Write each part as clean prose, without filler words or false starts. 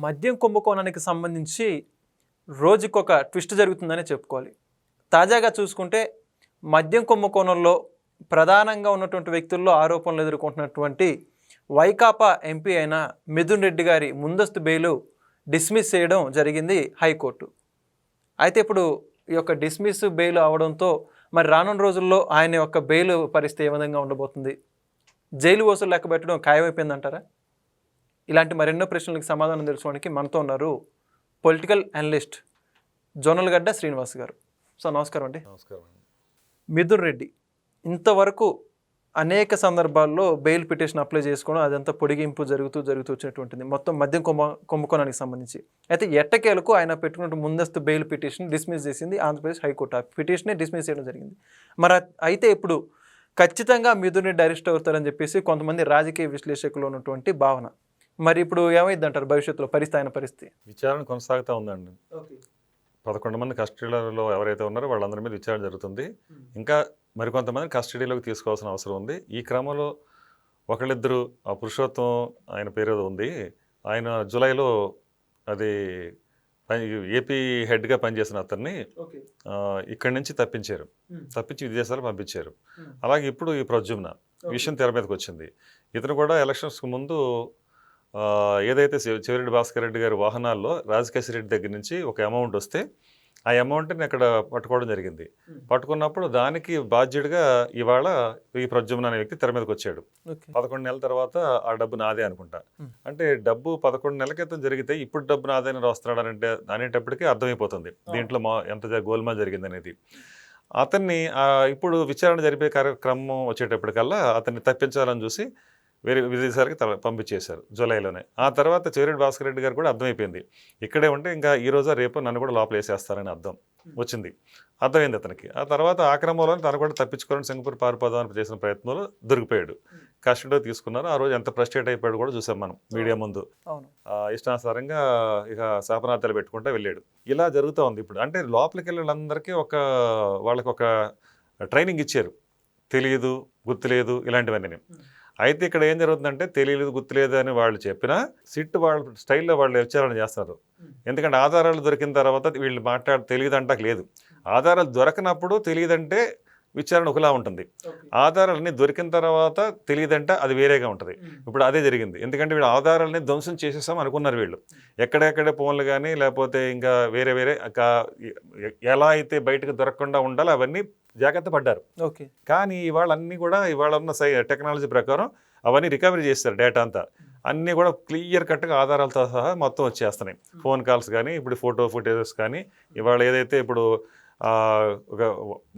మద్యం కుంభకోణానికి సంబంధించి రోజుకొక ట్విస్ట్ జరుగుతుందని చెప్పుకోవాలి. తాజాగా చూసుకుంటే మద్యం కుంభకోణంలో ప్రధానంగా ఉన్నటువంటి వ్యక్తుల్లో ఆరోపణలు ఎదుర్కొంటున్నటువంటి వైకాపా ఎంపీ అయిన మిథున్ రెడ్డి గారి ముందస్తు బెయిల్ డిస్మిస్ చేయడం జరిగింది హైకోర్టు. అయితే ఇప్పుడు ఈ యొక్క డిస్మిస్ బెయిల్ అవడంతో మరి రానున్న రోజుల్లో ఆయన యొక్క బెయిల్ పరిస్థితి ఏ విధంగా ఉండబోతుంది? జైలు వసూలు లెక్క పెట్టడం ఖాయమైపోయిందంటారా? ఇలాంటి మరెన్నో ప్రశ్నలకు సమాధానం తెలుసుకోవడానికి మనతో ఉన్నారు పొలిటికల్ అనలిస్ట్ జొన్నలగడ్డ శ్రీనివాస్ గారు. సో నమస్కారం అండి. నమస్కారం. మిథున్ రెడ్డి ఇంతవరకు అనేక సందర్భాల్లో బెయిల్ పిటిషన్ అప్లై చేసుకోవడం, అదంతా పొడిగింపు జరుగుతూ వచ్చినటువంటిది మొత్తం మద్యం కుంభకోణానికి సంబంధించి. అయితే ఎట్టకేలకు ఆయన పెట్టుకున్న ముందస్తు బెయిల్ పిటిషన్ డిస్మిస్ చేసింది ఆంధ్రప్రదేశ్ హైకోర్టు. ఆ పిటిషనే డిస్మిస్ చేయడం జరిగింది. మరి అయితే ఇప్పుడు ఖచ్చితంగా మిథున్ రెడ్డి అరెస్ట్ అవుతారని చెప్పేసి కొంతమంది రాజకీయ విశ్లేషకులు ఉన్నటువంటి భావన. మరి ఇప్పుడు ఏమైంది అంటారు భవిష్యత్తులో పరిస్థితి? విచారణ కొనసాగుతూ ఉందండి. 11 మంది కస్టడీలో ఎవరైతే ఉన్నారో వాళ్ళందరి మీద విచారణ జరుగుతుంది. ఇంకా మరికొంతమంది కస్టడీలోకి తీసుకోవాల్సిన అవసరం ఉంది. ఈ క్రమంలో ఒకళ్ళిద్దరు, ఆ పురుషోత్తం ఆయన పేరు ఉంది, ఆయన జూలైలో అది ఏపీ హెడ్గా పనిచేసిన అతన్ని ఇక్కడి నుంచి తప్పించి విదేశాలు పంపించారు. అలాగే ఇప్పుడు ఈ ప్రద్యుమ్న విషయం తెర మీదకి వచ్చింది. ఇతను కూడా ఎలక్షన్స్కి ముందు ఏదైతే చెవిరెడ్డి భాస్కర్ రెడ్డి గారి వాహనాల్లో రాజకేశ్ రెడ్డి దగ్గర నుంచి ఒక అమౌంట్ వస్తే ఆ అమౌంట్ని అక్కడ పట్టుకోవడం జరిగింది. పట్టుకున్నప్పుడు దానికి బాధ్యుడిగా ఇవాళ ఈ ప్రద్యుమ్న అనే వ్యక్తి తెర మీదకి వచ్చాడు. 11 నెలల తర్వాత ఆ డబ్బు నాదే అనుకుంటా. అంటే డబ్బు 11 నెలల క్రితం జరిగితే ఇప్పుడు డబ్బు నాదే వస్తున్నాడు అనేటప్పటికీ అర్థమైపోతుంది దీంట్లో ఎంత గోల్మా జరిగింది అనేది. అతన్ని ఇప్పుడు విచారణ జరిపే కార్యక్రమం వచ్చేటప్పటికల్లా అతన్ని తప్పించాలని చూసి వేరే విదేశాలకి పంపించేశారు జూలైలోనే. ఆ తర్వాత చెవిరెడ్డి భాస్కర్ రెడ్డి గారు కూడా అర్థమైపోయింది, ఇక్కడే ఉంటే ఇంకా ఈ రోజు రేపు నన్ను కూడా లోపల వేసేస్తారని అర్థమైంది అతనికి. ఆ తర్వాత ఆ క్రమంలో తను కూడా తప్పించుకోవాలని సింగపూర్ పారిపోదామని చేసిన ప్రయత్నంలో దొరికిపోయాడు. కస్టడీలో తీసుకున్నారు. ఆ రోజు ఎంత ఫ్రస్ట్రేట్ అయిపోయాడు కూడా చూసాం మనం మీడియా ముందు. ఇష్టానుసారంగా ఇక శాపనార్థాలు పెట్టుకుంటూ వెళ్ళాడు. ఇలా జరుగుతూ ఉంది ఇప్పుడు. అంటే లోపలికి వెళ్ళే వాళ్ళందరికీ వాళ్ళకి ఒక ట్రైనింగ్ ఇచ్చారు, తెలియదు, గుర్తులేదు, ఇలాంటివన్నీ. అయితే ఇక్కడ ఏం జరుగుతుందంటే తెలియలేదు, గుర్తులేదు అని వాళ్ళు చెప్పినా సిట్ వాళ్ళ స్టైల్లో వాళ్ళు విచారణ చేస్తారు. ఎందుకంటే ఆధారాలు దొరికిన తర్వాత వీళ్ళు తెలియదు అంటాక లేదు. ఆధారాలు దొరకనప్పుడు తెలియదంటే విచారణ ఒకలా ఉంటుంది. ఆధారాలన్నీ దొరికిన తర్వాత తెలియదంటే అది వేరేగా ఉంటుంది. ఇప్పుడు అదే జరిగింది. ఎందుకంటే వీళ్ళు ఆధారాలని ధ్వంసం చేసేసాం అనుకున్నారు వీళ్ళు. ఎక్కడెక్కడే ఫోన్లు కానీ లేకపోతే ఇంకా వేరే ఎలా అయితే బయటకు దొరకకుండా ఉండాలో అవన్నీ జాగ్రత్త పడ్డారు. కానీ ఇవాళ ఉన్న టెక్నాలజీ ప్రకారం అవన్నీ రికవరీ చేస్తారు. డేటా అంతా అన్నీ కూడా క్లియర్ కట్గా ఆధారాలతో సహా మొత్తం వచ్చేస్తున్నాయి. ఫోన్ కాల్స్ కానీ ఇప్పుడు ఫుటేజెస్ కానీ ఇవాళ ఏదైతే ఇప్పుడు ఒక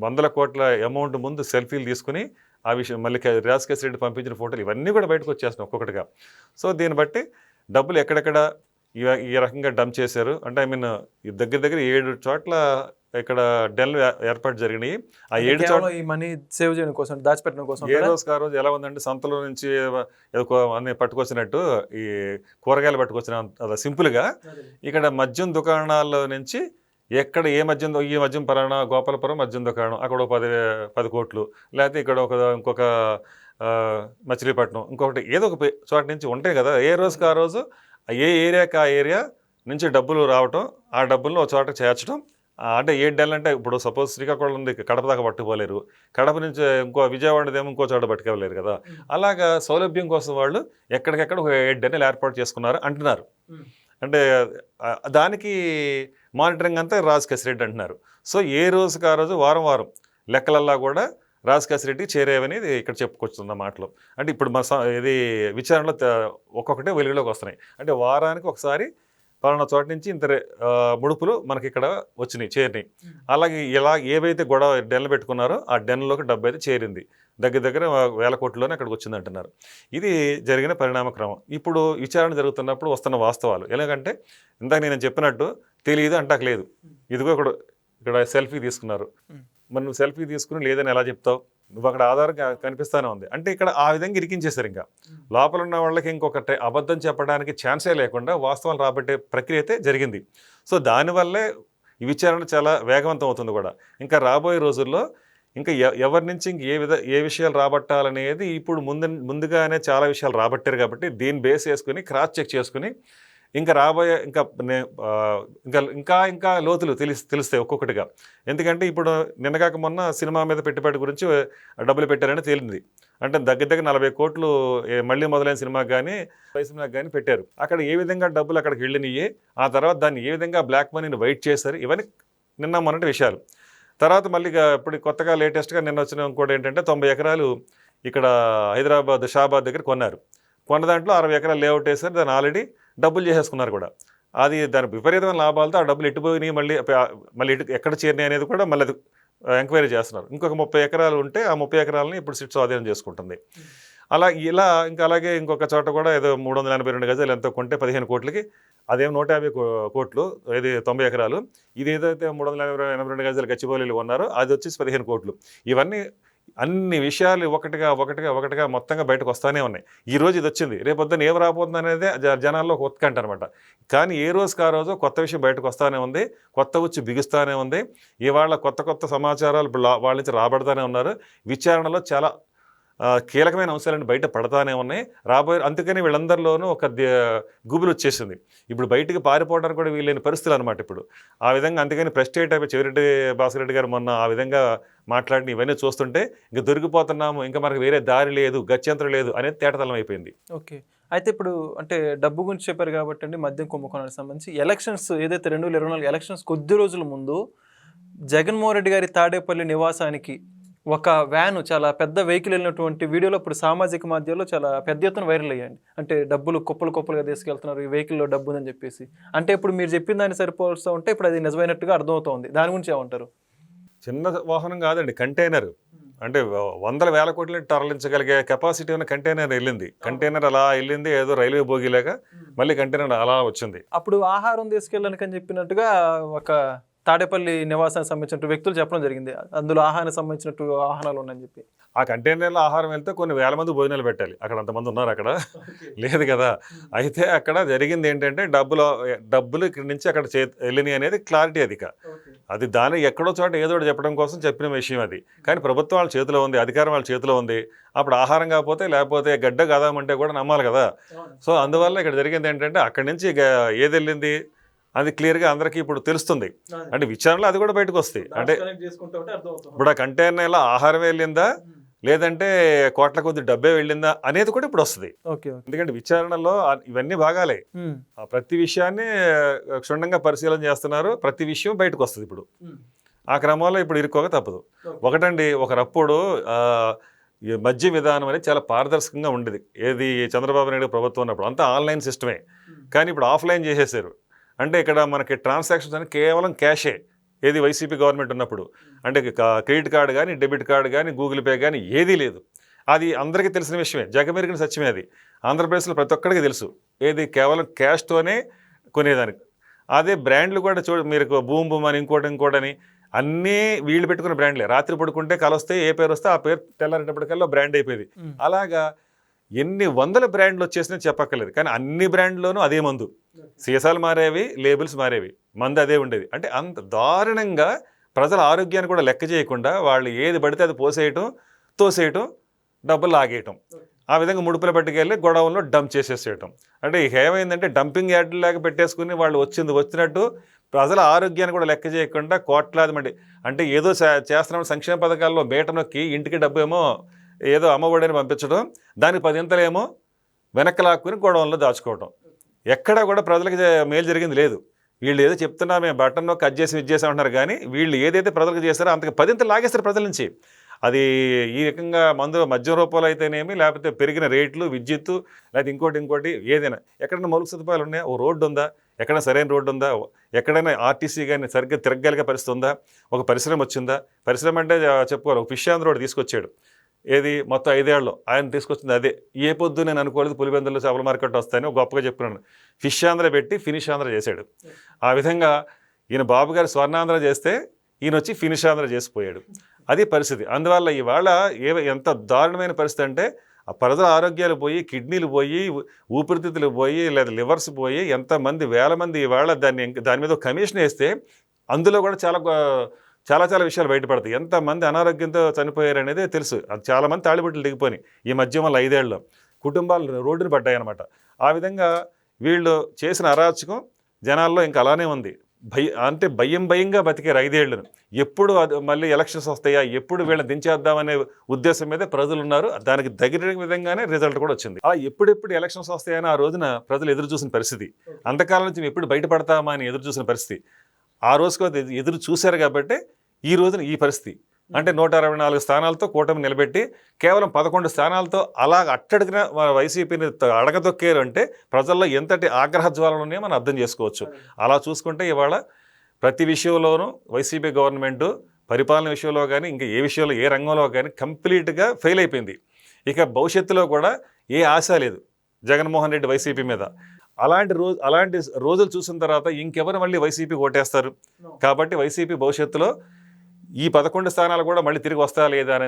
100 కోట్ల అమౌంట్ ముందు సెల్ఫీలు తీసుకుని ఆ విషయం మళ్ళీ రాజకేశ్ రెడ్డి పంపించిన ఫోటోలు ఇవన్నీ కూడా బయటకు వచ్చేస్తున్నాయి ఒక్కొక్కటిగా. సో దీన్ని బట్టి డబ్బులు ఎక్కడెక్కడ ఈ రకంగా డంప్ చేశారు అంటే దగ్గర 7 చోట్ల ఇక్కడ డెన్లు ఏర్పాటు జరిగినాయి. ఆ 7 చోట్ల మనీ సేవ్ చేయడం కోసం, దాచిపెట్టడం కోసం. ఏ రోజుకి ఆ రోజు ఎలా ఉందంటే సంతలో నుంచి అన్ని పట్టుకొచ్చినట్టు ఈ కూరగాయలు పట్టుకొచ్చిన సింపుల్గా ఇక్కడ మద్యం దుకాణాల్లో నుంచి ఎక్కడ ఏ మద్యం పలానా గోపాలపురం మద్యం దుకాణం అక్కడ 10 కోట్లు, లేకపోతే ఇక్కడ ఇంకొక మచిలీపట్నం ఇంకొకటి ఏదో ఒక చోట నుంచి ఉంటాయి కదా. ఏ రోజుకి ఆ రోజు ఏ ఏరియాకి ఆ ఏరియా నుంచి డబ్బులు రావటం, ఆ డబ్బులను ఒక చోట చేర్చడం. అంటే 7 డెల్ అంటే ఇప్పుడు సపోజ్ శ్రీకాకుళం ఉంది, కడప దాకా పట్టుకోలేరు, కడప నుంచి విజయవాడదేమో ఇంకో చోట పట్టుకోలేరు కదా. అలాగా సౌలభ్యం కోసం వాళ్ళు ఎక్కడికెక్కడ 7 డెన్నులు ఏర్పాటు చేసుకున్నారు అంటున్నారు. అంటే దానికి మానిటరింగ్ అంతా రాజకేశ్ రెడ్డి అంటున్నారు. సో ఏ రోజుకి ఆ రోజు వారం లెక్కలల్లా కూడా రాజకేశ్ రెడ్డి చేరేవని ఇక్కడ చెప్పుకొచ్చుతున్న మాటలు. అంటే ఇప్పుడు ఇది విచారణలో ఒక్కొక్కటే వెలుగులోకి వస్తున్నాయి. అంటే వారానికి ఒకసారి పలానా చోట నుంచి ఇంత ముడుపులు మనకి ఇక్కడ చేరినాయి. అలాగే ఇలా ఏవైతే డెన్లు పెట్టుకున్నారో ఆ డెన్లోకి డబ్బు అయితే చేరింది. దగ్గర 1000 కోట్లలోనే అక్కడికి వచ్చింది అంటున్నారు. ఇది జరిగిన పరిణామక్రమం. ఇప్పుడు విచారణ జరుగుతున్నప్పుడు వస్తున్న వాస్తవాలు ఎలాగంటే ఇందాక నేను చెప్పినట్టు తెలియదు అంటాక లేదు. ఇదిగో ఇక్కడ సెల్ఫీ తీసుకున్నారు, మరి నువ్వు సెల్ఫీ తీసుకుని లేదని ఎలా చెప్తావు? నువ్వు అక్కడ ఆధారం కనిపిస్తూనే ఉంది అంటే ఇక్కడ ఆ విధంగా ఇరికించేశారు. ఇంకా లోపల ఉన్న వాళ్ళకి ఇంకొకటి అబద్ధం చెప్పడానికి ఛాన్సే లేకుండా వాస్తవాలు రాబట్టే ప్రక్రియ అయితే జరిగింది. సో దానివల్లే ఈ విచారణ చాలా వేగవంతం అవుతుంది కూడా. ఇంకా రాబోయే రోజుల్లో ఇంకా ఎవరి నుంచి ఏ విషయాలు రాబట్టాలనేది ఇప్పుడు ముందుగానే చాలా విషయాలు రాబట్టారు కాబట్టి దీన్ని బేస్ చేసుకుని క్రాస్ చెక్ చేసుకుని ఇంకా రాబోయే ఇంకా ఇంకా ఇంకా లోతులు తెలుస్తాయి ఒక్కొక్కటిగా. ఎందుకంటే ఇప్పుడు నిన్నగాక మొన్న సినిమా మీద పెట్టుబడి గురించి డబ్బులు పెట్టారని తేలింది. అంటే దగ్గర 40 కోట్లు మళ్ళీ మొదలైన సినిమాకి కానీ సినిమాకి కానీ పెట్టారు. అక్కడ ఏ విధంగా డబ్బులు అక్కడికి వెళ్ళినాయి, ఆ తర్వాత దాన్ని ఏ విధంగా బ్లాక్ మనీని వైట్ చేశారు, ఇవన్నీ నిన్న మొన్నటి విషయాలు. తర్వాత మళ్ళీ ఇప్పుడు కొత్తగా లేటెస్ట్గా నిన్న వచ్చిన ఇంకోటి ఏంటంటే 90 ఎకరాలు ఇక్కడ హైదరాబాద్ షాబాద్ దగ్గర కొన్నారు. కొన్న దాంట్లో 60 ఎకరాలు లేఅవుట్ వేశారు, దాన్ని ఆల్రెడీ డబ్బులు చేసేసుకున్నారు కూడా. అది దాని విపరీతమైన లాభాలతో ఆ డబ్బులు ఎట్టుపోయినాయి, మళ్ళీ ఎక్కడ చేరినాయి అనేది కూడా మళ్ళీ అది ఎంక్వైరీ చేస్తున్నారు. ఇంకొక 30 ఎకరాలు ఉంటే ఆ 30 ఎకరాలని ఇప్పుడు సిట్ స్వాధీనం చేసుకుంటుంది. ఇలా అలాగే ఇంకొక చోట కూడా ఏదో 382 గజాలు ఎంతో కొంటే 15 కోట్లకి, అదేం 150 కోట్లు, ఇది 90 ఎకరాలు. ఇది ఏదైతే 382 గజాలు గచ్చిబౌలిలో ఉన్నారో అది వచ్చేసి 15 కోట్లు. ఇవన్నీ అన్ని విషయాలు ఒకటిగా మొత్తంగా బయటకు వస్తూనే ఉన్నాయి. ఈ రోజు ఇది వచ్చింది, రేపొద్దున ఏం రాబోతుంది అనేది జనాల్లో ఒక ఉత్కంఠ అనమాట. కానీ ఏ రోజుకి ఆ రోజు కొత్త విషయం బయటకు వస్తూనే ఉంది, కొత్త ఉచ్చి బిగుస్తూనే ఉంది. ఇవాళ కొత్త సమాచారాలు వాళ్ళ నుంచి రాబడతానే ఉన్నారు. విచారణలో చాలా కీలకమైన అంశాలను బయట పడతానే ఉన్నాయి అందుకని వీళ్ళందరిలోనూ ఒక గుబులు వచ్చేసింది. ఇప్పుడు బయటికి పారిపోవడానికి కూడా వీళ్ళని పరిస్థితులు అనమాట ఇప్పుడు. ఆ విధంగా అందుకని ప్రెస్టేట్ అయిపోయి చెవిరెడ్డి భాస్కర్ రెడ్డి గారు మొన్న ఆ విధంగా మాట్లాడిన ఇవన్నీ చూస్తుంటే ఇంక దొరికిపోతున్నాము, ఇంకా మనకు వేరే దారి లేదు, గత్యంతరం లేదు అనేది తేటతలం అయిపోయింది. ఓకే, అయితే ఇప్పుడు అంటే డబ్బు గురించి చెప్పారు కాబట్టి అండి, మద్యం కుంభకోణానికి సంబంధించి ఎలక్షన్స్ ఏదైతే 2024 ఎలక్షన్స్ కొద్ది రోజుల ముందు జగన్మోహన్ రెడ్డి గారి తాడేపల్లి నివాసానికి ఒక వ్యాను, చాలా పెద్ద వెహికల్ వెళ్ళినటువంటి వీడియోలో ఇప్పుడు సామాజిక మాధ్యమంలో చాలా పెద్ద ఎత్తున వైరల్ అయ్యాయండి. అంటే డబ్బులు కుప్పలుగా తీసుకెళ్తున్నారు, ఈ వెహికల్లో డబ్బు ఉందని చెప్పేసి. అంటే ఇప్పుడు మీరు చెప్పిన దాన్ని సరిపోలుస్తూ ఉంటే ఇప్పుడు అది నిజమైనట్టుగా అర్థమవుతోంది. దాని గురించి ఏమంటారు? చిన్న వాహనం కాదండి, కంటైనర్. అంటే 100,000 కోట్లు తరలించగలిగే కెపాసిటీ ఉన్న కంటైనర్ వెళ్ళింది. కంటైనర్ అలా వెళ్ళింది, ఏదో రైల్వే బోగిలాగా మళ్ళీ కంటైనర్ అలా వచ్చింది. అప్పుడు ఆహారం తీసుకెళ్ళడానికి అని చెప్పినట్టుగా ఒక తాడేపల్లి నివాసానికి సంబంధించిన వ్యక్తులు చెప్పడం జరిగింది, అందులో ఆహారానికి సంబంధించినట్టు ఆహారాలు ఉన్నాయని చెప్పి. ఆ కంటైనర్లో ఆహారం వెళ్తే కొన్ని వేల మంది భోజనాలు పెట్టాలి, అక్కడ అంతమంది ఉన్నారు, అక్కడ లేదు కదా. అయితే అక్కడ జరిగింది ఏంటంటే డబ్బులు ఇక్కడి నుంచి అక్కడ వెళ్ళినాయి అనేది క్లారిటీ. అది దాని ఎక్కడో చోట ఏదో చెప్పడం కోసం చెప్పిన విషయం అది. కానీ ప్రభుత్వం వాళ్ళ చేతిలో ఉంది, అధికారం వాళ్ళ చేతిలో ఉంది. అప్పుడు ఆహారం లేకపోతే గడ్డ కదామంటే కూడా నమ్మాలి కదా. సో అందువల్ల ఇక్కడ జరిగింది ఏంటంటే అక్కడి నుంచి ఏది వెళ్ళింది అది క్లియర్గా అందరికీ ఇప్పుడు తెలుస్తుంది. అంటే విచారణలో అది కూడా బయటకు వస్తాయి. అంటే ఇప్పుడు ఆ కంటైనర్లో ఆహారం వెళ్ళిందా లేదంటే కోట్ల కొద్ది డబ్బే వెళ్ళిందా అనేది కూడా ఇప్పుడు వస్తుంది. ఎందుకంటే విచారణలో ఇవన్నీ భాగాలే, ప్రతి విషయాన్ని క్షుణ్ణంగా పరిశీలన చేస్తున్నారు, ప్రతి విషయం బయటకు వస్తుంది ఇప్పుడు. ఆ క్రమంలో ఇప్పుడు ఇరుక్కోక తప్పదు. ఒకటండి, ఒకరప్పుడు మద్య విధానం అనేది చాలా పారదర్శకంగా ఉండేది. ఏది చంద్రబాబు నాయుడు ప్రభుత్వం ఉన్నప్పుడు అంతా ఆన్లైన్ సిస్టమే. కానీ ఇప్పుడు ఆఫ్లైన్ చేసేసారు. అంటే ఇక్కడ మనకి ట్రాన్సాక్షన్స్ అని కేవలం క్యాషే. ఏది వైసీపీ గవర్నమెంట్ ఉన్నప్పుడు అంటే క్రెడిట్ కార్డు కానీ, డెబిట్ కార్డు కానీ, గూగుల్ పే కానీ ఏదీ లేదు. అది అందరికీ తెలిసిన విషయమే, జగమెరిగిన సత్యమే. అది ఆంధ్రప్రదేశ్లో ప్రతి ఒక్కరికి తెలుసు. ఏది కేవలం క్యాష్తోనే కొనేదానికి. అదే బ్రాండ్లు కూడా మీరు బూమ్ అని ఇంకోటని అన్నీ వీళ్ళు పెట్టుకున్న బ్రాండ్లే. రాత్రి పడుకుంటే కలొస్తే ఏ పేరు వస్తే ఆ పేరు తెల్లారేటప్పటికల్లా బ్రాండ్ అయిపోయింది. అలాగా ఎన్ని వందల బ్రాండ్లు వచ్చేసినా చెప్పక్కర్లేదు. కానీ అన్ని బ్రాండ్లోనూ అదే మందు. సీసాలు మారేవి, లేబుల్స్ మారేవి, మందు అదే ఉండేది. అంటే అంత దారుణంగా ప్రజల ఆరోగ్యాన్ని కూడా లెక్క చేయకుండా వాళ్ళు ఏది పడితే అది పోసేయటం, తోసేయటం, డబ్బులు లాగేయటం, ఆ విధంగా ముడుపులు పట్టుకెళ్ళి గొడవల్లో డంప్ చేసేసేయటం. అంటే ఏమైందంటే డంపింగ్ యార్డులాగా పెట్టేసుకుని వాళ్ళు వచ్చినట్టు ప్రజల ఆరోగ్యాన్ని కూడా లెక్క చేయకుండా కోట్లాది మంది అంటే ఏదో చేస్తున్న సంక్షేమ పథకాల్లో బేట నొక్కి ఇంటికి డబ్బు ఏమో ఏదో అమ్మఒడిని పంపించడం, దానికి 10 ఏమో వెనక్కి లాక్కుని గొడవల్లో దాచుకోవటం. ఎక్కడా కూడా ప్రజలకు మేలు జరిగింది లేదు. వీళ్ళు ఏదో చెప్తున్నా మేము బటన్ నొక్కి అది చేసి ఇది చేసామంటున్నారు, కానీ వీళ్ళు ఏదైతే ప్రజలకు చేస్తారో అంతకు 10 లాగేస్తారు ప్రజల నుంచి. అది ఈ రకంగా మద్యం రూపంలో అయితేనేమి, లేకపోతే పెరిగిన రేట్లు, విద్యుత్తు, లేకపోతే ఇంకోటి ఏదైనా ఎక్కడైనా మౌలిక సదుపాయాలు ఉన్నాయా, ఓ రోడ్డు ఉందా, ఎక్కడైనా సరైన రోడ్డు ఉందా, ఎక్కడైనా ఆర్టీసీ కానీ సరిగ్గా తిరగగలిగే పరిస్థితి ఉందా, ఒక పరిశ్రమ వచ్చిందా. పరిశ్రమ అంటే చెప్పుకోవాలి, ఒక ఫిష్ ఆంధ్ర రోడ్డు తీసుకొచ్చాడు. ఏది మొత్తం 5 ఏళ్ళలో ఆయన తీసుకొచ్చింది అదే. ఏ పొద్దు నేను అనుకోలేదు పులివెందుల్లో చేపల మార్కెట్ వస్తాయని గొప్పగా చెప్పుకున్నాను. ఫిష్ ఆంధ్ర పెట్టి ఫినిష్ ఆంధ్ర చేశాడు. ఆ విధంగా ఈయన బాబు గారు స్వర్ణాంధ్ర చేస్తే ఈయన వచ్చి ఫినిష్ ఆంధ్ర చేసిపోయాడు. అది పరిస్థితి. అందువల్ల ఇవాళ ఎంత దారుణమైన పరిస్థితి అంటే ఆ ప్రజల ఆరోగ్యాలు పోయి, కిడ్నీలు పోయి, ఊపిరితిత్తులు పోయి, లేదా లివర్స్ పోయి, ఎంతమంది వేల మంది ఇవాళ దాని మీద కమిషన్ వేస్తే అందులో కూడా చాలా విషయాలు బయటపడతాయి. ఎంతమంది అనారోగ్యంతో చనిపోయారు అనేది తెలుసు. అది చాలామంది తాళిబొట్టులు దిగిపోయినాయి ఈ మధ్య వల్ల 5 ఏళ్ళలో. కుటుంబాలు రోడ్డును పడ్డాయి అనమాట. ఆ విధంగా వీళ్ళు చేసిన అరాచకం జనాల్లో ఇంకా అలానే ఉంది. భయంగా బతికారు 5 ఏళ్ళను. ఎప్పుడు అది మళ్ళీ ఎలక్షన్స్ వస్తాయా, ఎప్పుడు వీళ్ళని దించేద్దామనే ఉద్దేశం మీద ప్రజలు ఉన్నారు. దానికి తగిన విధంగానే రిజల్ట్ కూడా వచ్చింది. అలా ఎప్పుడెప్పుడు ఎలక్షన్స్ వస్తాయని ఆ రోజున ప్రజలు ఎదురు చూసిన పరిస్థితి, అంతకాలం నుంచి మేము ఎప్పుడు బయటపడతామా అని ఎదురు చూసిన పరిస్థితి, ఆ రోజుకు ఎదురు చూశారు కాబట్టి ఈ రోజున ఈ పరిస్థితి. అంటే 164 స్థానాలతో కూటమి నిలబెట్టి కేవలం 11 స్థానాలతో అలా అట్టడిగిన వైసీపీని అడగదొక్కారు అంటే ప్రజల్లో ఎంతటి ఆగ్రహ జ్వాలలు ఉన్నాయో మనం అర్థం చేసుకోవచ్చు. అలా చూసుకుంటే ఇవాళ ప్రతి విషయంలోనూ వైసీపీ గవర్నమెంట్ పరిపాలన విషయంలో కానీ ఇంకా ఏ విషయంలో ఏ రంగంలో కానీ కంప్లీట్గా ఫెయిల్ అయిపోయింది. ఇక భవిష్యత్తులో కూడా ఏ ఆశ లేదు జగన్మోహన్ రెడ్డి వైసీపీ మీద. అలాంటి రోజులు చూసిన తర్వాత ఇంకెవరు మళ్ళీ వైసీపీ ఓటేస్తారు? కాబట్టి వైసీపీ భవిష్యత్తులో ఈ 11 స్థానాలు కూడా మళ్ళీ తిరిగి వస్తాయా లేదా అనే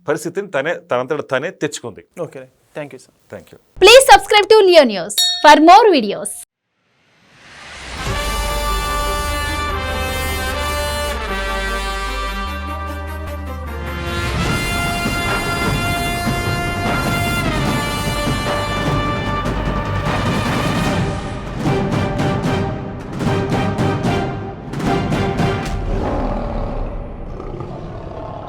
పరిస్థితిని తనంతట తనే తెచ్చుకుంది. Okay, thank you sir. Thank you. Please subscribe to Leo News for more videos.